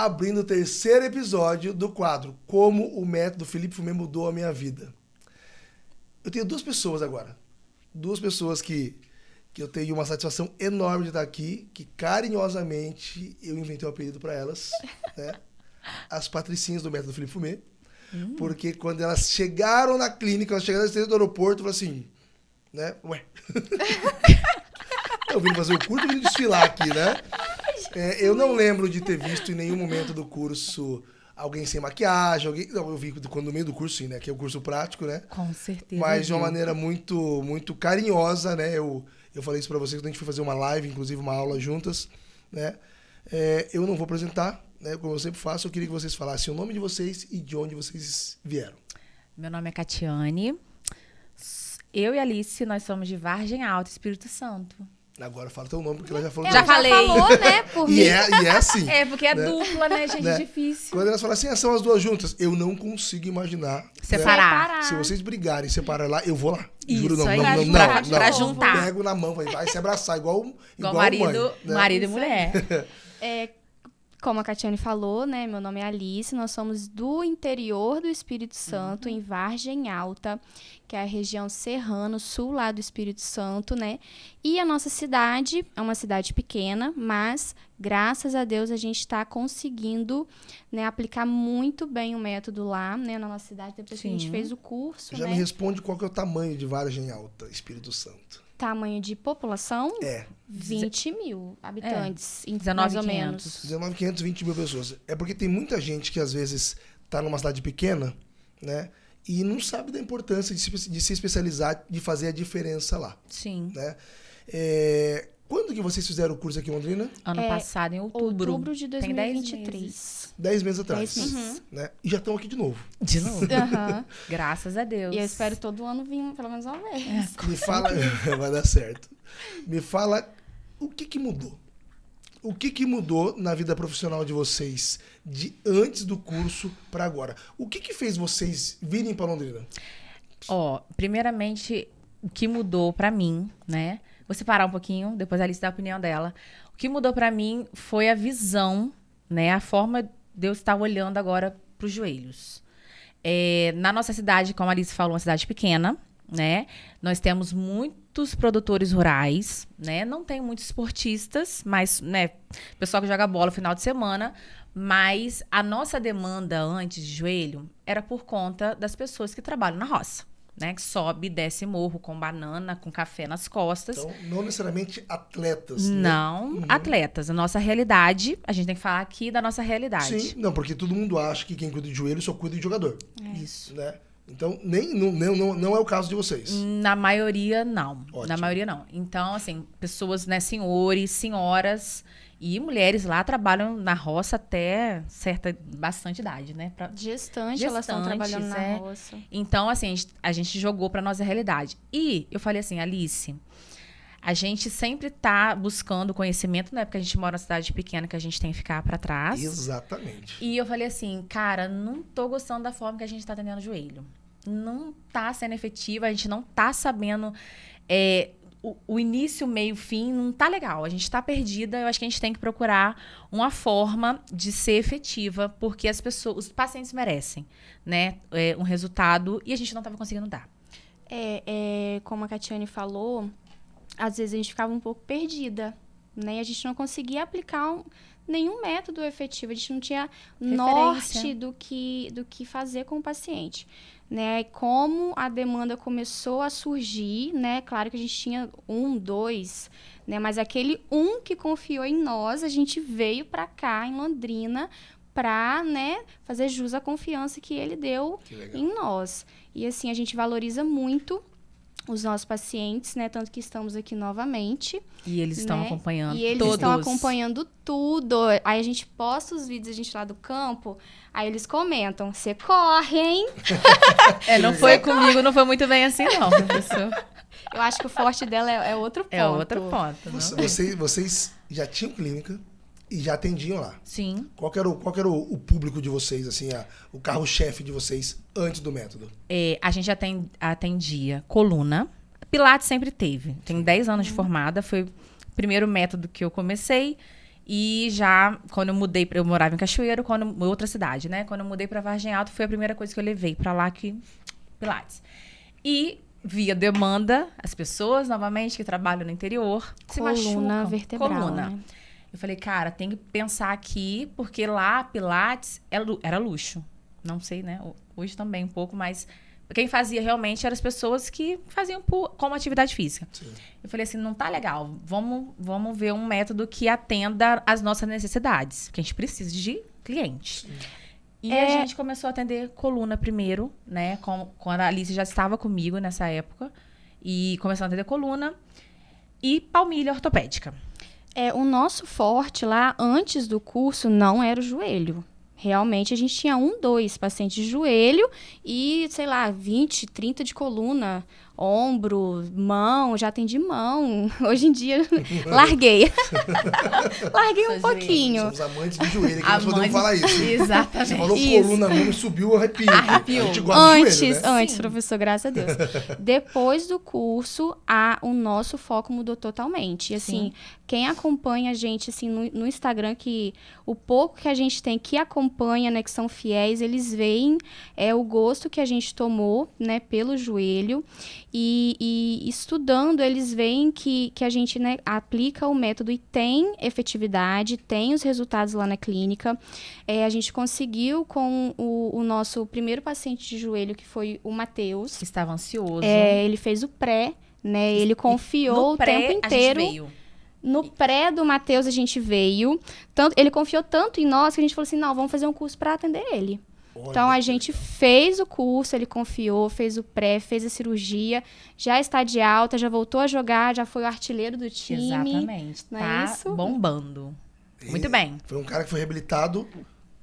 abrindo o terceiro episódio do quadro Como o Método Felipe Fumê Mudou a Minha Vida. Eu tenho duas pessoas agora. Duas pessoas que eu tenho uma satisfação enorme de estar aqui, que carinhosamente eu inventei um apelido para elas, né? As patricinhas do Método Felipe Fumê. Porque quando elas chegaram na clínica, elas chegaram do aeroporto, eu falei assim, né? Ué, eu vim fazer o curso, eu vim desfilar aqui, né? Eu não lembro de ter visto em nenhum momento do curso alguém sem maquiagem, alguém... Não, eu vi quando no meio do curso, sim, né? Que é o curso prático, né? Com certeza. Mas de uma maneira muito, muito carinhosa, né? Eu falei isso pra vocês quando a gente foi fazer uma live, inclusive uma aula juntas, né? Eu não vou apresentar, né? Como eu sempre faço, eu queria que vocês falassem o nome de vocês e de onde vocês vieram. Meu nome é Catiane. Eu e a Alice, nós somos de Vargem Alta, Espírito Santo. Agora fala teu nome, porque ela já falou. Já falei. Falou, né? Por mim. E é assim. É, porque é né? dupla, né, gente? Né? Difícil. Quando elas falam assim, são as duas juntas, eu não consigo imaginar. Né? Separar. Se vocês brigarem e separar lá, eu vou lá. Isso, Juro, não, aí, não. pra juntar. Pego na mão, vai se abraçar, igual marido, mãe, né? marido e mulher. Como a Catiane falou, né? Meu nome é Alice, nós somos do interior do Espírito Santo, em Vargem Alta, que é a região serrano, sul lá do Espírito Santo, né? E a nossa cidade é uma cidade pequena, mas graças a Deus a gente está conseguindo, né, aplicar muito bem o método lá, né, na nossa cidade, depois que a gente fez o curso, Já né? me responde qual que é o tamanho de Vargem Alta, Espírito Santo. Tamanho de população? 20 mil habitantes, mais ou menos. 19.500, 20 mil pessoas. É porque tem muita gente que às vezes está numa cidade pequena, né? E não sabe da importância de se especializar, de fazer a diferença lá. Sim. Né? Quando que vocês fizeram o curso aqui em Londrina? Ano passado, em outubro. Outubro de Tem 2023. 10 meses atrás. 10 meses. Né? E já estão aqui de novo. De novo. Aham. Graças a Deus. E eu espero todo ano vir pelo menos uma vez. Me fala... Vai dar certo. Me fala o que mudou. O que mudou na vida profissional de vocês de antes do curso para agora? O que fez vocês virem para Londrina? Primeiramente, o que mudou pra mim, né? Vou separar um pouquinho, depois a Alice dá a opinião dela. O que mudou pra mim foi a visão, né? A forma de eu estar olhando agora pros joelhos. Na nossa cidade, como a Alice falou, uma cidade pequena, né? Nós temos muitos produtores rurais, né? Não tem muitos esportistas, mas, né? Pessoal que joga bola no final de semana. Mas a nossa demanda antes de joelho era por conta das pessoas que trabalham na roça. Né, que sobe e desce morro com banana, com café nas costas. Então, não necessariamente atletas. Não, né? atletas. A nossa realidade, a gente tem que falar aqui da nossa realidade. Sim, não, porque todo mundo acha que quem cuida de joelho só cuida de jogador. Isso. Né? Então, não é o caso de vocês. Na maioria, não. Ótimo. Na maioria, não. Então, assim, pessoas, né, senhores, senhoras e mulheres lá trabalham na roça até bastante idade, né? Gestante, elas estão trabalhando na roça. Então, assim, a gente jogou pra nossa realidade. E eu falei assim, Alice, a gente sempre tá buscando conhecimento, né? Porque a gente mora numa cidade pequena que a gente tem que ficar pra trás. Exatamente. E eu falei assim, cara, não tô gostando da forma que a gente tá atendendo o joelho. Não tá sendo efetiva, a gente não tá sabendo... O início, meio, fim, não tá legal. A gente tá perdida. Eu acho que a gente tem que procurar uma forma de ser efetiva, porque os pacientes merecem, né? Um resultado e a gente não tava conseguindo dar. Como a Catiane falou, às vezes a gente ficava um pouco perdida, né? A gente não conseguia aplicar nenhum método efetivo. A gente não tinha norte do que fazer com o paciente. Né, como a demanda começou a surgir, né, claro que a gente tinha 1, 2, né, mas aquele que confiou em nós, a gente veio para cá, em Londrina, para, né, fazer jus à confiança que ele deu em nós. E assim, a gente valoriza muito os nossos pacientes, né? Tanto que estamos aqui novamente. E eles estão acompanhando. E eles estão acompanhando tudo. Aí a gente posta os vídeos, a gente lá do campo, aí eles comentam, você corre, hein? Não foi comigo, não foi muito bem assim, não, professor. Eu acho que o forte dela é outro ponto. É outro ponto. Vocês já tinham clínica e já atendiam lá. Sim. Qual que era o público de vocês, assim, o carro-chefe de vocês antes do método? A gente atendia coluna. Pilates sempre teve. Tenho 10 anos de formada. Foi o primeiro método que eu comecei. E já, quando eu mudei, eu morava em Cachoeiro, outra cidade, né? Quando eu mudei pra Vargem Alta, foi a primeira coisa que eu levei pra lá, Pilates. E via demanda, as pessoas, novamente, que trabalham no interior, se machucam. Coluna vertebral, Coluna. né? Eu falei, cara, tem que pensar aqui, porque lá, Pilates era luxo. Não sei, né? Hoje também um pouco, mas quem fazia realmente eram as pessoas que faziam como atividade física. Sim. Eu falei assim, não tá legal. Vamos ver um método que atenda às nossas necessidades. Porque a gente precisa de clientes. Sim. E a gente começou a atender coluna primeiro, né? Quando a Alice já estava comigo nessa época. E começamos a atender coluna e palmilha ortopédica. O nosso forte lá, antes do curso, não era o joelho. Realmente, a gente tinha 2 pacientes de joelho e, sei lá, 20, 30 de coluna, ombro, mão, já atendi mão. Hoje em dia, larguei. Larguei um pouquinho. Somos amantes de joelho, que nós podemos falar isso. Exatamente. Você falou coluna, não, subiu o arrepio. Arrepiou. A gente gosta de joelho, né? Antes, professor, graças a Deus. Depois do curso, o nosso foco mudou totalmente. E, assim, quem acompanha a gente, assim, no Instagram, que o pouco que a gente tem que acompanha, né, que são fiéis, eles veem o gosto que a gente tomou, né, pelo joelho. E estudando, eles veem que a gente, né, aplica o método e tem efetividade, tem os resultados lá na clínica. A gente conseguiu com o nosso primeiro paciente de joelho, que foi o Matheus. Que estava ansioso. Ele fez o pré, né? Ele confiou o tempo inteiro. A gente veio. No pré do Matheus, a gente veio. Ele confiou tanto em nós que a gente falou assim, não, vamos fazer um curso para atender ele. Olha, então, a gente fez o curso, ele confiou, fez o pré, fez a cirurgia, já está de alta, já voltou a jogar, já foi o artilheiro do time. Exatamente. Não tá é isso? bombando. Muito bem. Foi um cara que foi reabilitado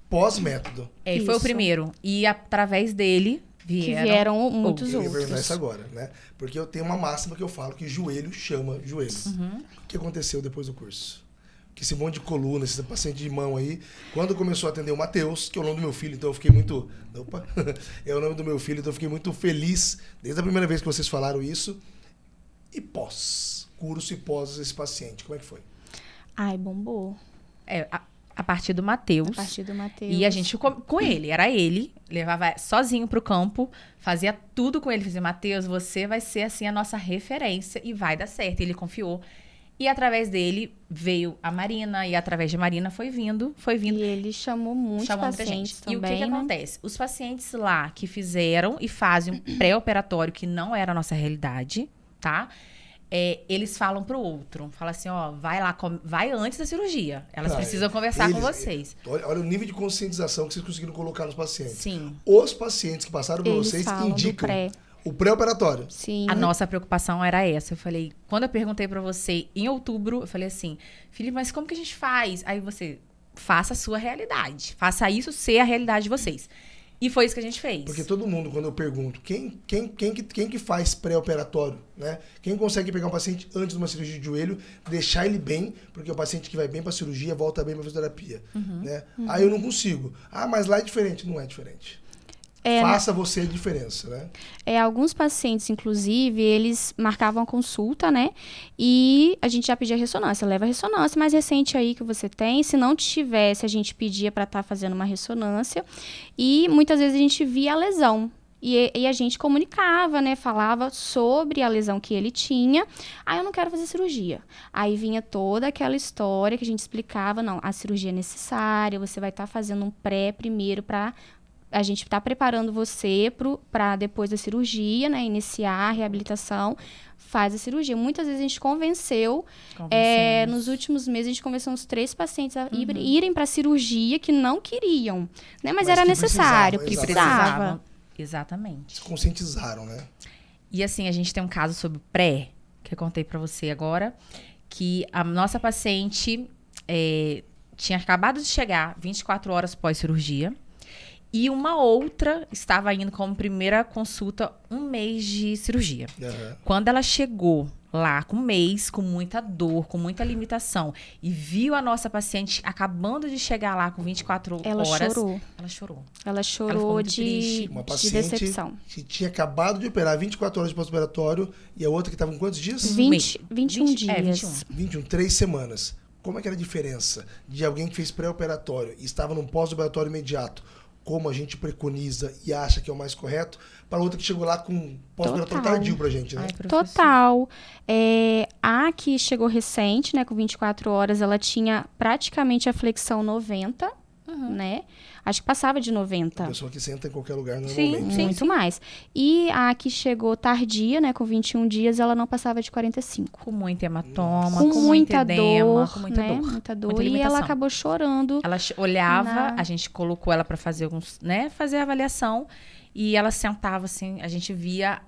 pós-método. Foi o primeiro. E através dele vieram muitos Eu ia perguntar outros. isso agora, né? Porque eu tenho uma máxima que eu falo que joelho chama joelho. O que aconteceu depois do curso? Que esse monte de coluna, esse paciente de mão aí, quando começou a atender o Matheus, que é o nome do meu filho, então eu fiquei muito... Opa! É o nome do meu filho, então eu fiquei muito feliz desde a primeira vez que vocês falaram isso. E pós? Curso e pós esse paciente, como é que foi? Ai, bombou. A partir do Matheus. A partir do Matheus. E a gente com ele, era ele, levava sozinho pro campo, fazia tudo com ele, fazia, Matheus, você vai ser assim a nossa referência e vai dar certo. E ele confiou. E através dele veio a Marina, e através de Marina foi vindo. E ele chamou muitos pacientes também. E o que acontece? Os pacientes lá que fizeram e fazem um pré-operatório, que não era a nossa realidade, tá? Eles falam pro outro, falam assim, ó, vai lá, vai antes da cirurgia. Elas precisam conversar com vocês. Olha o nível de conscientização que vocês conseguiram colocar nos pacientes. Sim. Os pacientes que passaram por vocês falam indicam do pré. o pré-operatório. Sim. A nossa preocupação era essa. Eu falei, quando eu perguntei pra você em outubro, eu falei assim, Felipe, mas como que a gente faz? Aí você, faça a sua realidade. Faça isso ser a realidade de vocês. E foi isso que a gente fez. Porque todo mundo, quando eu pergunto, quem que faz pré-operatório, né? Quem consegue pegar um paciente antes de uma cirurgia de joelho, deixar ele bem, porque o paciente que vai bem pra cirurgia volta bem pra fisioterapia, né? Aí eu não consigo. Ah, mas lá é diferente. Não é diferente. Faça você a diferença, né? Alguns pacientes, inclusive, eles marcavam a consulta, né? E a gente já pedia ressonância. Leva a ressonância mais recente aí que você tem. Se não tivesse, a gente pedia para estar fazendo uma ressonância. E muitas vezes a gente via a lesão. E a gente comunicava, né? Falava sobre a lesão que ele tinha. Aí eu não quero fazer cirurgia. Aí vinha toda aquela história que a gente explicava. Não, a cirurgia é necessária. Você vai estar fazendo um pré primeiro para... A gente está preparando você para depois da cirurgia, né? Iniciar a reabilitação, faz a cirurgia. Muitas vezes a gente convenceu. Nos últimos meses, a gente convenceu uns 3 pacientes a irem para a cirurgia que não queriam. Né? Mas era necessário, precisava. Exatamente. Se conscientizaram, né? E assim, a gente tem um caso sobre o pré, que eu contei para você agora, que a nossa paciente tinha acabado de chegar 24 horas pós-cirurgia. E uma outra estava indo como primeira consulta 1 mês de cirurgia. Quando ela chegou lá com 1 mês, com muita dor, com muita limitação, e viu a nossa paciente acabando de chegar lá com 24 horas... Ela chorou. Ela chorou de decepção. Que tinha acabado de operar 24 horas de pós-operatório, e a outra que estava com quantos dias? 21 dias. 21, 3 semanas. como é que era a diferença de alguém que fez pré-operatório e estava num pós-operatório imediato, como a gente preconiza e acha que é o mais correto, para outra que chegou lá com pós-operatório tardio pra gente, né? Ai, Total. A que chegou recente, né, com 24 horas, ela tinha praticamente a flexão 90, né? Acho que passava de 90. A pessoa que senta em qualquer lugar Sim, normalmente. sim. Muito mais. E a que chegou tardia, né, com 21 dias, ela não passava de 45. Com muito hematoma, Com com muito muita edema, dor, com muita né? dor. Muita dor. Muita E ela limitação. acabou chorando. Ela olhava, Na- a gente colocou ela pra fazer alguns, né, fazer a avaliação, e ela sentava assim, a gente via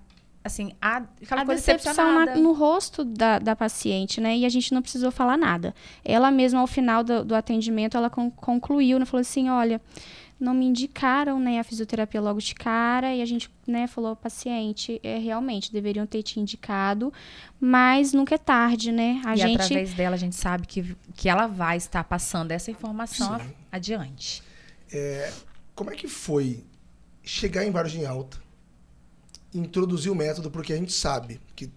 assim, aquela A coisa decepção decepcionada. no rosto da paciente, né? E a gente não precisou falar nada. Ela mesma, ao final do atendimento, ela concluiu, né? Falou assim, olha, não me indicaram, né, a fisioterapia logo de cara. E a gente, né, falou, paciente, realmente, deveriam ter te indicado. Mas nunca é tarde, né? E através dela, a gente sabe que ela vai estar passando essa informação adiante. Como é que foi chegar em Vargem Alta, introduzir o método, porque a gente sabe que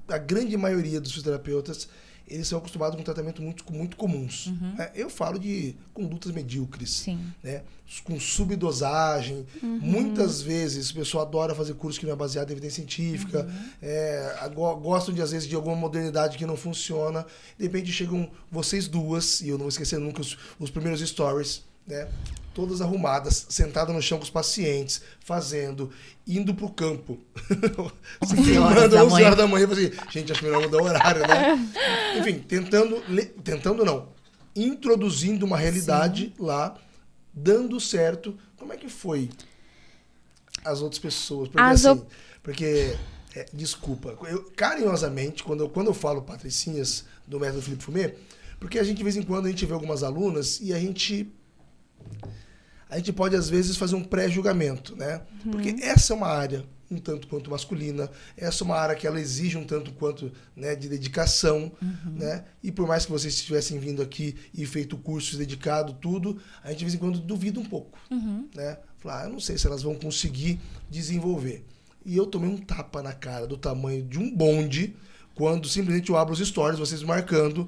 a grande maioria dos fisioterapeutas, eles são acostumados com tratamento muito comuns. Né? Eu falo de condutas medíocres, Sim. né? Com subdosagem. Muitas vezes o pessoal adora fazer curso que não é baseado em evidência científica, gostam de, às vezes, de alguma modernidade que não funciona. De repente chegam vocês duas, e eu não vou esquecer nunca os primeiros stories, né? Todas arrumadas, sentadas no chão com os pacientes, fazendo, indo pro campo. 11 horas da 11 manhã. horas da manhã, assim, gente, acho melhor mudar o horário, né? Enfim, tentando não, introduzindo uma realidade lá, dando certo. Como é que foi as outras pessoas? Porque desculpa, eu carinhosamente, quando eu falo patricinhas do método Philippe Fumé, porque a gente, de vez em quando, a gente vê algumas alunas e a gente pode, às vezes, fazer um pré-julgamento, né? Porque essa é uma área um tanto quanto masculina, essa é uma área que ela exige um tanto quanto, né, de dedicação, né? E por mais que vocês estivessem vindo aqui e feito cursos dedicado, tudo, a gente, de vez em quando, duvida um pouco, né? Falar, eu não sei se elas vão conseguir desenvolver. E eu tomei um tapa na cara do tamanho de um bonde quando simplesmente eu abro os stories, vocês marcando,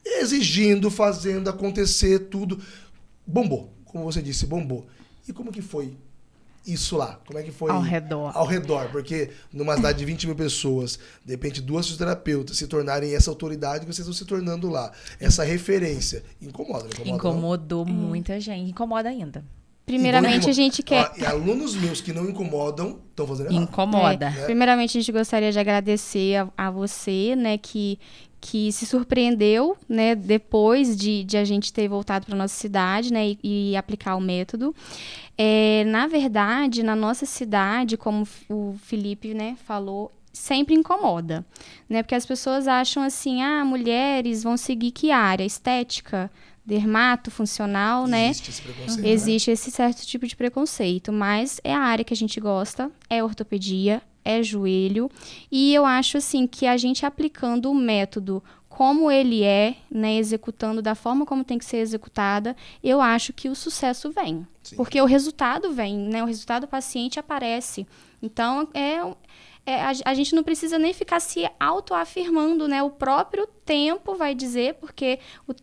exigindo, fazendo acontecer tudo. Bombou. Como você disse, bombou. E como que foi isso lá? Como é que foi? Ao redor. Ao redor. Porque numa cidade de 20 mil pessoas, de repente 2 fisioterapeutas se tornarem essa autoridade que vocês estão se tornando lá. Essa referência. Incomoda, não incomoda? Incomodou muita gente. Incomoda ainda. Primeiramente, a gente quer... E alunos meus que não incomodam estão fazendo errado. Incomoda. Primeiramente, a gente gostaria de agradecer a você, né, que se surpreendeu, né, depois de a gente ter voltado para nossa cidade, né, e aplicar o método. Na verdade, na nossa cidade, como o Felipe, né, falou, sempre incomoda, né, porque as pessoas acham assim, mulheres vão seguir que área? Estética? Dermato, funcional, né? Existe esse preconceito, Existe esse certo tipo de preconceito, mas é a área que a gente gosta, é ortopedia, é joelho, e eu acho assim que a gente aplicando o método como ele é, né, executando da forma como tem que ser executada, eu acho que o sucesso vem. Sim. Porque o resultado vem, né? O resultado do paciente aparece. Então, a gente não precisa nem ficar se autoafirmando, né? O próprio tempo vai dizer, porque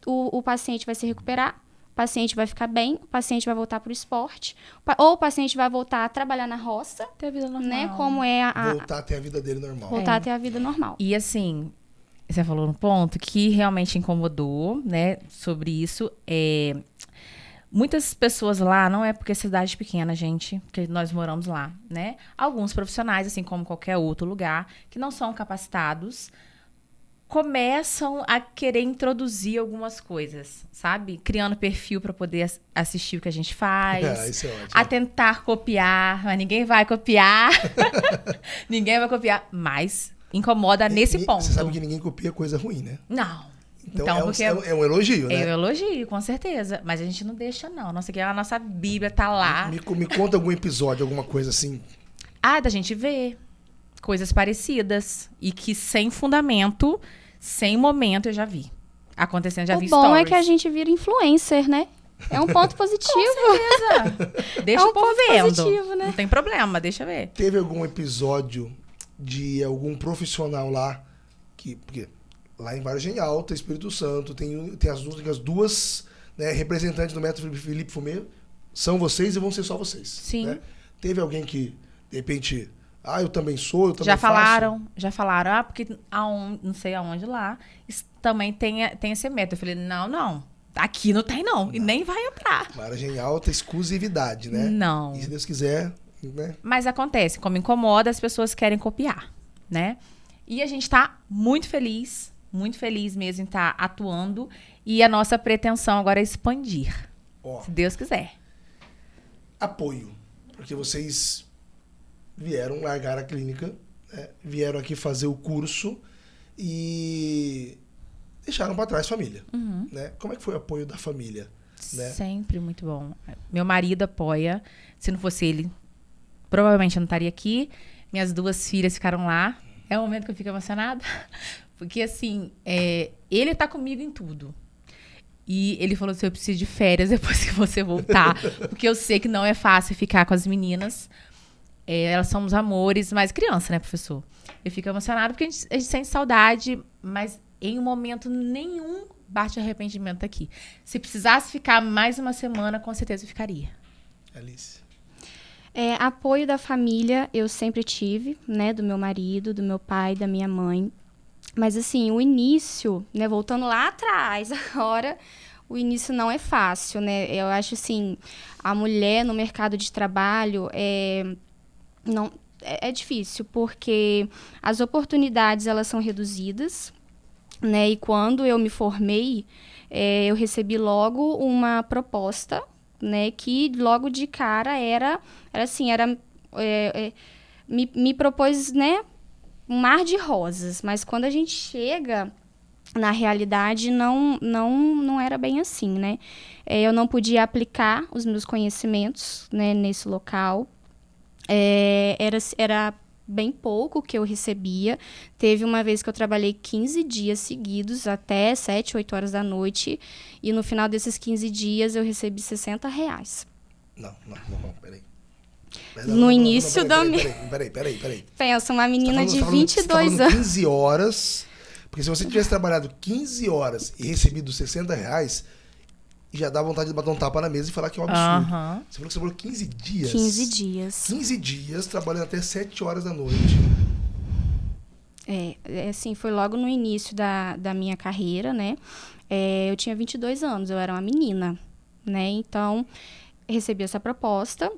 o paciente vai se recuperar, o paciente vai ficar bem, o paciente vai voltar para o esporte, ou o paciente vai voltar a trabalhar na roça, Ter a vida normal. né? Como é Voltar a ter a vida dele normal. voltar a ter a vida normal. E assim, você falou um ponto que realmente incomodou, né, sobre isso. Muitas pessoas lá, não é porque é cidade pequena, gente, porque nós moramos lá, né? Alguns profissionais, assim como qualquer outro lugar, que não são capacitados, começam a querer introduzir algumas coisas, sabe? Criando perfil para poder assistir o que a gente faz. Isso é ótimo. A tentar copiar, mas ninguém vai copiar. Ninguém vai copiar, mas incomoda nesse ponto. Você sabe que ninguém copia coisa ruim, né? Não. Então porque é um elogio, né? eu elogio, com certeza. Mas a gente não deixa, não. A nossa Bíblia tá lá. Me conta algum episódio, alguma coisa assim. Da gente ver coisas parecidas. E que sem fundamento, sem momento, eu já vi. Acontecendo, já vi O bom stories. é que a gente vira influencer, né? É um ponto positivo. Deixa o povo vendo. positivo, né? Não tem problema, deixa ver. Teve algum episódio de algum profissional lá porque lá em Vargem Alta, Espírito Santo, tem as duas, né, representantes do método Felipe Fumê, são vocês e vão ser só vocês. Sim. Né? Teve alguém que, de repente, eu também sou, eu também já faço? falaram, porque não sei aonde lá, também tem esse método. Eu falei, não, aqui não tem não, e nem vai entrar. Vargem Alta, exclusividade, né? Não. E se Deus quiser, né? Mas acontece, como incomoda, as pessoas querem copiar, né? E a gente tá muito feliz mesmo em estar atuando, e a nossa pretensão agora é expandir, se Deus quiser. Apoio, porque vocês vieram largar a clínica, né? Vieram aqui fazer o curso e deixaram para trás família. Uhum. Né? Como é que foi o apoio da família? Né? Sempre muito bom. Meu marido apoia. Se não fosse ele, provavelmente eu não estaria aqui. Minhas 2 filhas ficaram lá. É o momento que eu fico emocionada. Porque, assim, ele tá comigo em tudo. E ele falou assim, eu preciso de férias depois que você voltar. Porque eu sei que não é fácil ficar com as meninas. Elas são os amores, mas criança, né, professor? Eu fico emocionada porque a gente sente saudade, mas em um momento nenhum bate arrependimento aqui. Se precisasse ficar mais uma semana, com certeza eu ficaria. Alice. Apoio da família eu sempre tive, né? Do meu marido, do meu pai, da minha mãe. Mas, assim, o início, né? Voltando lá atrás, agora, o início não é fácil, né? Eu acho, assim, a mulher no mercado de trabalho é difícil, porque as oportunidades, elas são reduzidas, né? E quando eu me formei, eu recebi logo uma proposta, né? Que logo de cara me propôs, né? Um mar de rosas, mas quando a gente chega na realidade não era bem assim, né? Eu não podia aplicar os meus conhecimentos, né, nesse local. Era bem pouco que eu recebia. Teve uma vez que eu trabalhei 15 dias seguidos, até 7, 8 horas da noite, e no final desses 15 dias eu recebi R$60. Não, peraí. No início da minha... Peraí. Pensa, uma menina de 22 anos. 15 horas, porque se você tivesse trabalhado 15 horas e recebido R$60, já dá vontade de bater um tapa na mesa e falar que é um absurdo. Uhum. Você falou que você trabalhou 15 dias. 15 dias. 15 dias, trabalhando até 7 horas da noite. Assim, foi logo no início da minha carreira, né? Eu tinha 22 anos, eu era uma menina, né? Então, recebi essa proposta.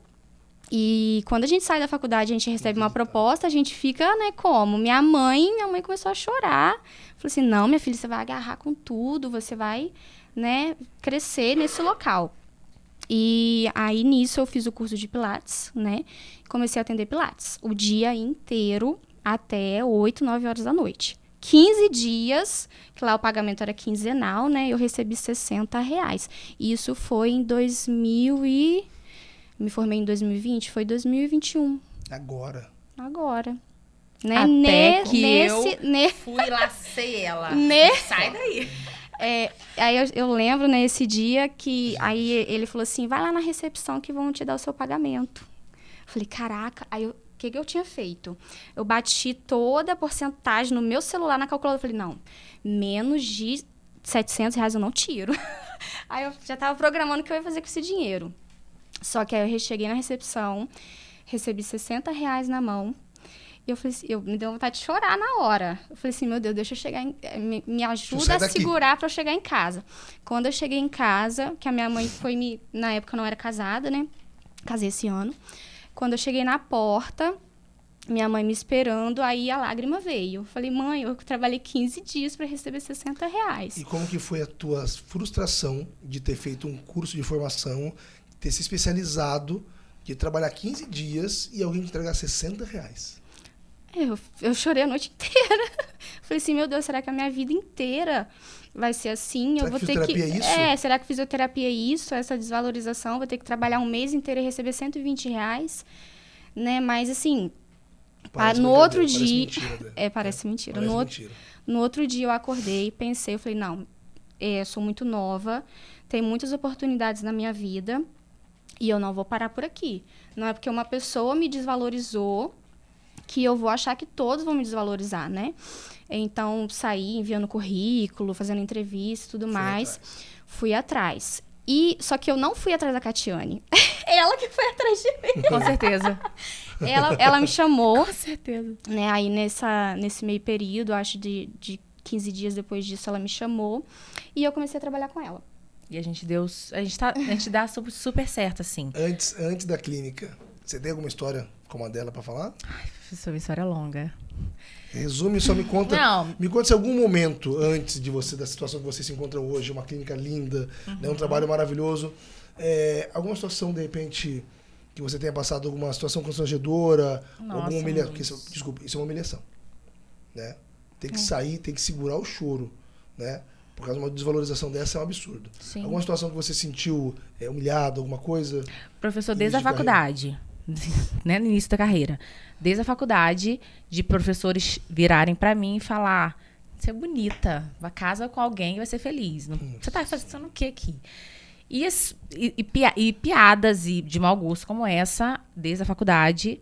E quando a gente sai da faculdade, a gente recebe uma proposta, a gente fica, né, como? Minha mãe começou a chorar. Falou assim, não, minha filha, você vai agarrar com tudo, você vai, né, crescer nesse local. E aí, nisso, eu fiz o curso de Pilates, né? Comecei a atender Pilates o dia inteiro até 8, 9 horas da noite. 15 dias, que lá o pagamento era quinzenal, né? Eu recebi R$60. Isso foi em me formei em 2020, foi 2021. Agora. Né? Até eu fui e lacei ela. Sai daí. Aí eu lembro, né, esse dia que aí ele falou assim, vai lá na recepção que vão te dar o seu pagamento. Eu falei, caraca. Aí o que eu tinha feito? Eu bati toda a porcentagem no meu celular na calculadora. Eu falei, não, menos de R$700 eu não tiro. Aí eu já tava programando o que eu ia fazer com esse dinheiro. Só que aí eu cheguei na recepção, recebi R$60 na mão. E eu falei assim, me deu vontade de chorar na hora. Eu falei assim, meu Deus, deixa eu chegar me ajuda a segurar para eu chegar em casa. Quando eu cheguei em casa, que a minha mãe foi na época eu não era casada, né? Casei esse ano. Quando eu cheguei na porta, minha mãe me esperando, aí a lágrima veio. Eu falei, mãe, eu trabalhei 15 dias para receber R$60. E como que foi a tua frustração de ter feito um curso de formação, ter se especializado, de trabalhar 15 dias e alguém te entregar R$60? Eu chorei a noite inteira. Falei assim, meu Deus, será que a minha vida inteira vai ser assim? Será eu vou que ter fisioterapia é isso? Será que fisioterapia é isso? Essa desvalorização, vou ter que trabalhar um mês inteiro e receber R$120, né? Mas assim, no outro dia... Parece mentira. No outro dia eu acordei e pensei, eu falei, não, eu sou muito nova, tem muitas oportunidades na minha vida e eu não vou parar por aqui. Não é porque uma pessoa me desvalorizou que eu vou achar que todos vão me desvalorizar, né? Então, saí enviando currículo, fazendo entrevista e tudo mais. Fui atrás. Só que eu não fui atrás da Catiane. Ela que foi atrás de mim. Com certeza. Ela me chamou. Com certeza. Né? Aí, nesse meio período, acho de 15 dias depois disso, ela me chamou. E eu comecei a trabalhar com ela. E a gente dá super certo, assim. Antes da clínica, você tem alguma história como a dela pra falar? Ai, professor, uma história longa. Resume, só me conta. Não. Me conta se algum momento antes de você, da situação que você se encontra hoje, uma clínica linda, né, um trabalho maravilhoso. Alguma situação, de repente, que você tenha passado alguma situação constrangedora, alguma humilhação. Desculpa, isso é uma humilhação. Né? Tem que sair, tem que segurar o choro. Né? Por causa de uma desvalorização dessa é um absurdo. Sim. Alguma situação que você sentiu humilhado, alguma coisa? Professor, desde a faculdade, né, no início da carreira, desde a faculdade, de professores virarem pra mim e falar: você é bonita, vai casa com alguém e vai ser feliz. Você tá fazendo o que aqui? E piadas de mau gosto como essa, desde a faculdade.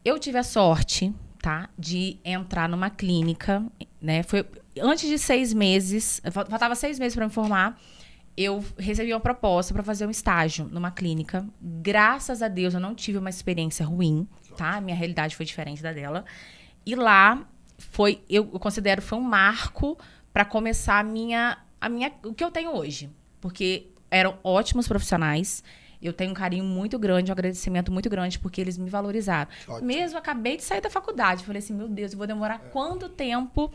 Eu tive a sorte, tá, de entrar numa clínica, né? Foi antes de 6 meses, faltava 6 meses para me formar. Eu recebi uma proposta para fazer um estágio numa clínica. Graças a Deus, eu não tive uma experiência ruim, tá? A minha realidade foi diferente da dela. E lá eu considero foi um marco para começar o que eu tenho hoje. Porque eram ótimos profissionais. Eu tenho um carinho muito grande, um agradecimento muito grande, porque eles me valorizaram. Ótimo. Mesmo acabei de sair da faculdade. Falei assim, meu Deus, eu vou demorar quanto tempo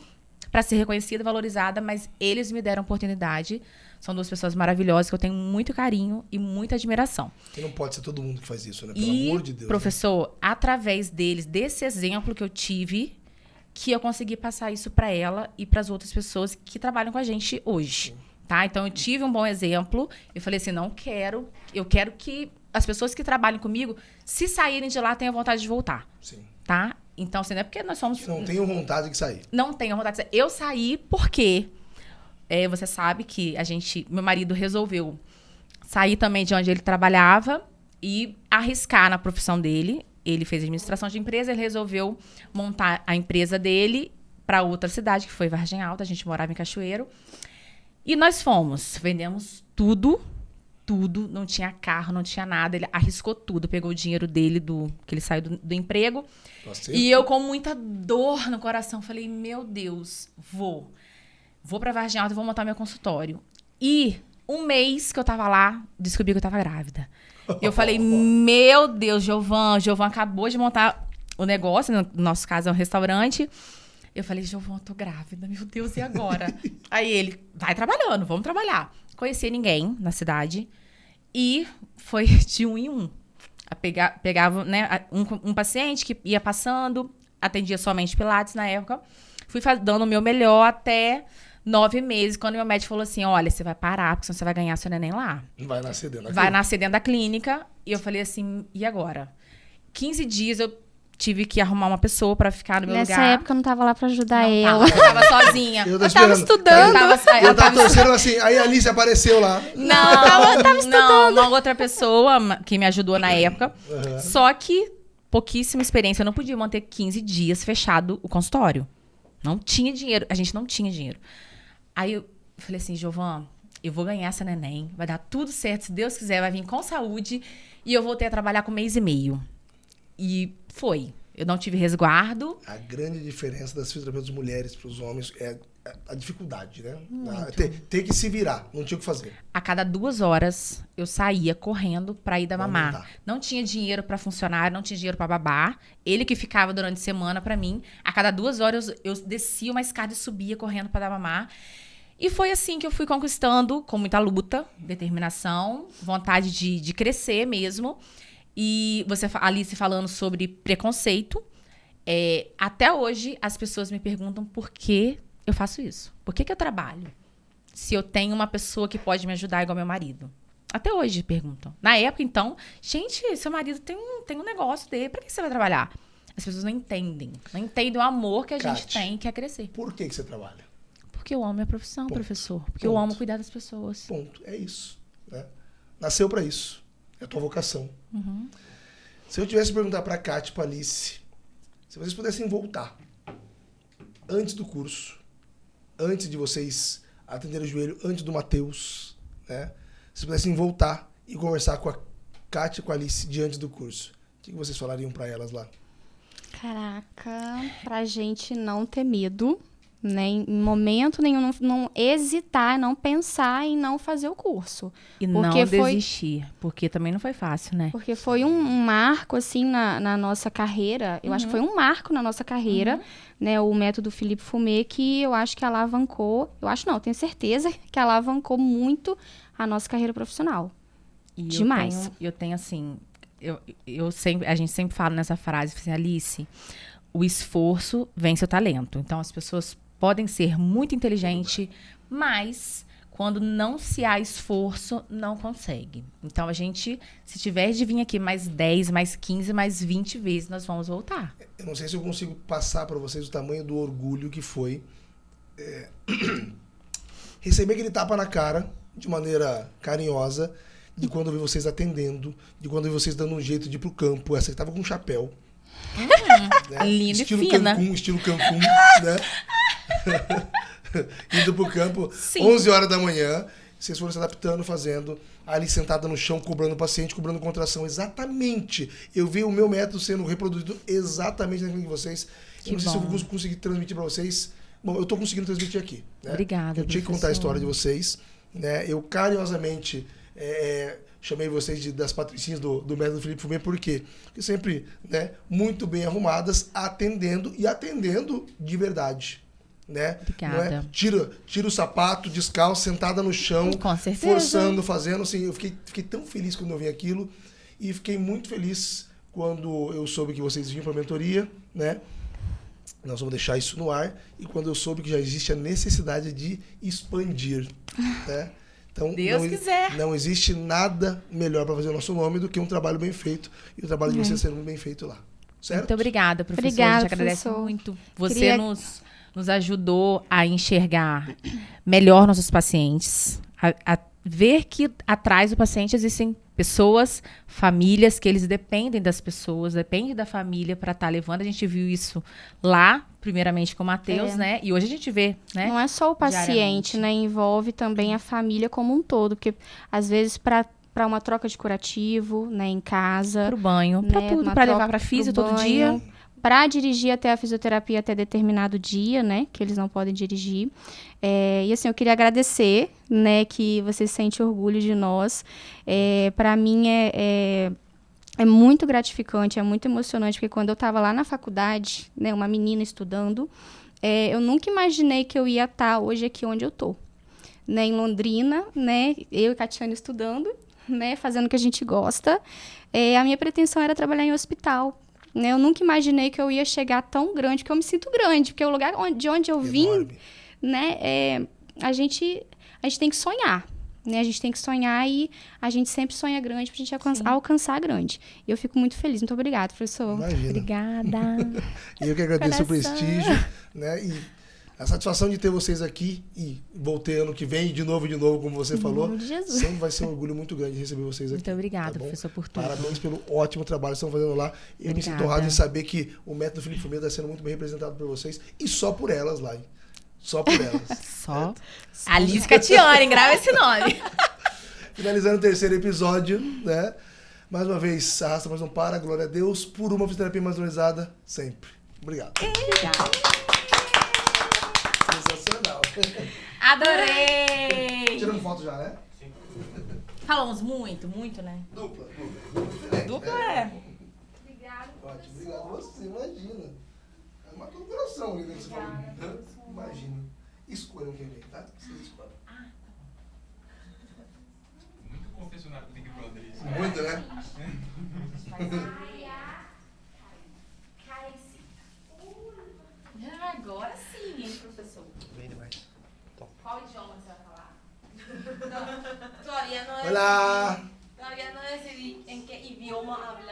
para ser reconhecida, valorizada, mas eles me deram oportunidade. São 2 pessoas maravilhosas que eu tenho muito carinho e muita admiração. E não pode ser todo mundo que faz isso, né? Pelo amor de Deus. Professor, né? Através deles, desse exemplo que eu tive, que eu consegui passar isso para ela e para as outras pessoas que trabalham com a gente hoje. Sim. Tá? Então, eu tive um bom exemplo. Eu falei assim, eu quero que as pessoas que trabalham comigo, se saírem de lá, tenham vontade de voltar. Sim. Tá? Então, assim, não é porque nós somos... Não tenho vontade de sair. Não tenho vontade de sair. Eu saí porque... você sabe que meu marido resolveu sair também de onde ele trabalhava e arriscar na profissão dele. Ele fez administração de empresa, ele resolveu montar a empresa dele para outra cidade, que foi Vargem Alta. A gente morava em Cachoeiro. E nós vendemos tudo, não tinha carro, não tinha nada. Ele arriscou tudo, pegou o dinheiro dele, que ele saiu do emprego. Nossa, e eu, com muita dor no coração, falei, meu Deus, vou pra Vargem Alta e vou montar meu consultório. E 1 mês que eu tava lá, descobri que eu tava grávida. Eu falei, meu Deus, Giovan acabou de montar o negócio, no nosso caso é um restaurante. Eu falei, Giovan, eu tô grávida, meu Deus, e agora? Aí ele, vai trabalhando, vamos trabalhar. Conhecia ninguém na cidade e foi de 1 em 1. Pegava, né, um paciente que ia passando, atendia somente Pilates na época. Fui dando o meu melhor até 9 meses, quando meu médico falou assim, olha, você vai parar, porque senão você vai ganhar seu neném lá. Vai nascer dentro da clínica. Vai nascer dentro da clínica. E eu falei assim, e agora? 15 dias eu tive que arrumar uma pessoa pra ficar no meu lugar. Nessa época eu não tava lá pra ajudar ela. Eu tava sozinha. Eu tava estudando. Eu tava torcendo assim, aí a Alice apareceu lá. Não, eu tava estudando. Uma outra pessoa que me ajudou na época. Uhum. Só que pouquíssima experiência. Eu não podia manter 15 dias fechado o consultório. Não tinha dinheiro. A gente não tinha dinheiro. Aí eu falei assim, Giovan, eu vou ganhar essa neném. Vai dar tudo certo. Se Deus quiser, vai vir com saúde. E eu voltei a trabalhar com 1 mês e meio. E foi. Eu não tive resguardo. A grande diferença das fisioterapeutas mulheres para os homens é a dificuldade, né? Ter que se virar, não tinha o que fazer. A cada 2 horas, eu saía correndo para ir dar mamar. Não tinha dinheiro para funcionário, não tinha dinheiro para babá. Ele que ficava durante a semana para mim. A cada 2 horas, eu descia uma escada e subia correndo para dar mamar. E foi assim que eu fui conquistando, com muita luta, determinação, vontade de crescer mesmo. E você, Alice, falando sobre preconceito. Até hoje, as pessoas me perguntam por que eu faço isso. Por que eu trabalho? Se eu tenho uma pessoa que pode me ajudar igual meu marido. Até hoje perguntam. Na época, então, gente, seu marido tem um negócio dele. Pra que você vai trabalhar? As pessoas não entendem. Não entendem o amor que a gente tem e quer crescer. Por que você trabalha? Porque eu amo minha profissão, professor. Porque eu amo cuidar das pessoas. Ponto. É isso. Né? Nasceu pra isso. É a tua vocação. Uhum. Se eu tivesse que perguntar pra Kátia e pra Alice, Se vocês pudessem voltar antes do curso, antes de vocês atenderem o joelho, antes do Matheus, né? Se pudessem voltar e conversar com a Kátia e com a Alice diante do curso, o que vocês falariam para elas lá? Caraca, pra gente não ter medo, né? Em momento nenhum, não hesitar, não pensar em não fazer o curso. E porque não desistir, porque também não foi fácil, né? Porque foi um marco, assim, na nossa carreira. Eu acho que foi um marco na nossa carreira, né? O método Philippe Fumé, que eu acho que alavancou... Eu acho não, tenho certeza que alavancou muito a nossa carreira profissional. E demais. Eu tenho assim... a gente sempre fala nessa frase, assim, Alice, o esforço vence o talento. Então, as pessoas podem ser muito inteligentes, mas quando não se há esforço, não consegue. Então, a gente, se tiver de vir aqui mais 10, mais 15, mais 20 vezes, nós vamos voltar. Eu não sei se eu consigo passar para vocês o tamanho do orgulho que foi receber aquele tapa na cara de maneira carinhosa, de quando eu vi vocês atendendo, de quando eu vi vocês dando um jeito de ir pro campo. Essa que tava com um chapéu. Né? Linda estilo e fina. Estilo Cancún, né? Indo pro campo, Sim. 11 horas da manhã, vocês foram se adaptando, fazendo, ali sentada no chão, cobrando o paciente, cobrando contração. Exatamente. Eu vi o meu método sendo reproduzido exatamente naquilo que vocês... Eu não sei se eu vou conseguir transmitir para vocês. Bom, eu tô conseguindo transmitir aqui. Né? Obrigada, Eu tinha que contar a história de vocês. Né? Eu carinhosamente... chamei vocês das patricinhas do método Philippe Fumé, por quê? Porque sempre, né, muito bem arrumadas, atendendo de verdade. Né? Obrigada. Não é? Tira o sapato, descalço, sentada no chão, Com certeza. forçando, fazendo. Assim, eu fiquei tão feliz quando eu vi aquilo e fiquei muito feliz quando eu soube que vocês vinham para a mentoria, né? Nós vamos deixar isso no ar. E quando eu soube que já existe a necessidade de expandir, né? Então, Deus quiser. Não existe nada melhor para fazer o nosso nome do que um trabalho bem feito. E o trabalho de vocês sendo bem feito lá. Certo? Muito obrigada, professor. Obrigada, a gente agradece professor. muito. Você nos ajudou a enxergar melhor nossos pacientes, a ver que atrás do paciente existem pessoas, famílias, que eles dependem das pessoas, dependem da família para estar levando. A gente viu isso lá, primeiramente com o Matheus, né? E hoje a gente vê, né? Não é só o paciente, né? Envolve também a família como um todo, porque às vezes para uma troca de curativo, né, em casa, Pro banho, né, para tudo, para levar para físio todo dia. Para dirigir até a fisioterapia até determinado dia, né? Que eles não podem dirigir. E assim, eu queria agradecer, né? Que você sente orgulho de nós. Para mim é muito gratificante, é muito emocionante, porque quando eu estava lá na faculdade, né? Uma menina estudando, eu nunca imaginei que eu ia estar hoje aqui onde eu tô. Né, em Londrina, né? Eu e Catiane estudando, né? Fazendo o que a gente gosta. A minha pretensão era trabalhar em hospital. Né? Eu nunca imaginei que eu ia chegar tão grande, porque eu me sinto grande, porque o lugar de onde eu vim, né, a gente tem que sonhar, né? A gente tem que sonhar e a gente sempre sonha grande pra gente alcançar grande. E eu fico muito feliz. Muito obrigada, professor. Imagina. Obrigada. E eu que agradeço o prestígio, né? E a satisfação de ter vocês aqui e voltei ano que vem de novo, como você falou. Nome de Jesus. Sempre vai ser um orgulho muito grande receber vocês aqui. Muito obrigada, tá bom? professor, por tudo. Parabéns pelo ótimo trabalho que estão fazendo lá. Eu me sinto honrado em saber que o método Philippe Fumé está sendo muito bem representado por vocês e só por elas lá. Hein? Só por elas. Só. Alice Catiane, grava esse nome. Finalizando o terceiro episódio, né? Mais uma vez, arrasta mais um para, glória a Deus, por uma fisioterapia mais valorizada sempre. Obrigado. Obrigada. Sensacional. Adorei! Tirando foto já, né? Sim. Falamos muito, né? Dupla. Dupla é. Obrigada, Ótimo, obrigado a você, imagina. Matou o coração ali, né, que você falou. Imagina. Escolham quem vem, tá? Vocês escolhem. Muito confessionário que tem que ir pro Andrés. Muito, né? Agora sim, hein, professor? Bem demais. Qual idioma você vai falar? Todavía no Olá! decidí en qué idioma hablar.